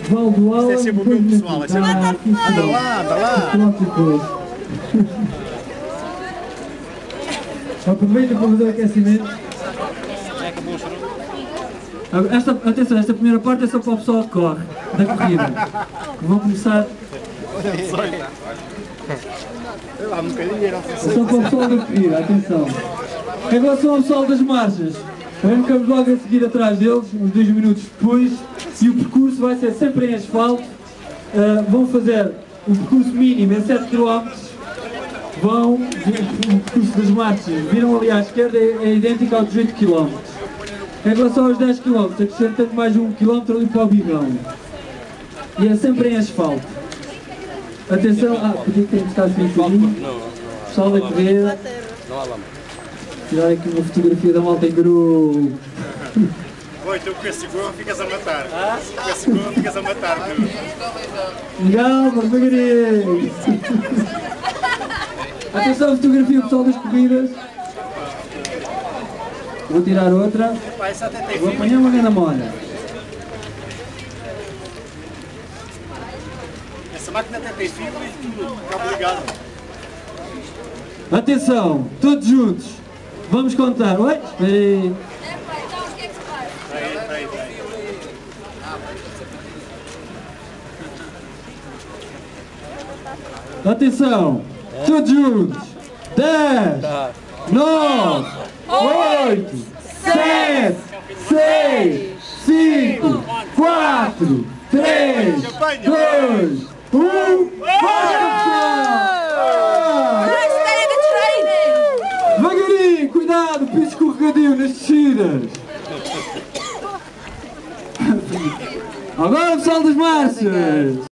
Valdoala. Isso é sempre o meu pessoal, é sempre... Anda lá, anda lá. Aproveita para fazer o aquecimento. Atenção, esta primeira parte é só para o pessoal que corre, da corrida. Vão começar... É só para o pessoal da corrida, atenção. Em relação ao pessoal das marchas, arrancamos logo a seguir atrás deles, uns 2 minutos depois, e o percurso vai ser sempre em asfalto. Vão fazer o percurso mínimo em 7 km. O percurso das marchas, viram ali à esquerda, é idêntico ao dos 8 km. Em relação aos 10 km, acrescentando mais 1 km ali para o Bigão. E é sempre em asfalto. Atenção, podia ter ficado assim um bocadinho. Pessoal da corrida. Tirar aqui uma fotografia da malta em grupo. Oi, tu com esse gol ficas a matar. Com esse gol ficas a matar, tu. Calma, devagarinho. Atenção, fotografia pessoal das corridas. Vou tirar outra. Vou apanhar uma grande molha. Essa máquina até tem fibra e tudo. Está obrigado. Atenção, todos juntos. Vamos contar. Oi, espera aí. Atenção, todos juntos. 10, 9, 8, 7, 6, 5, 4, 3, 2, 1. Devagarinho, cuidado, piso escorregadio nas descidas. Agora pessoal das marchas.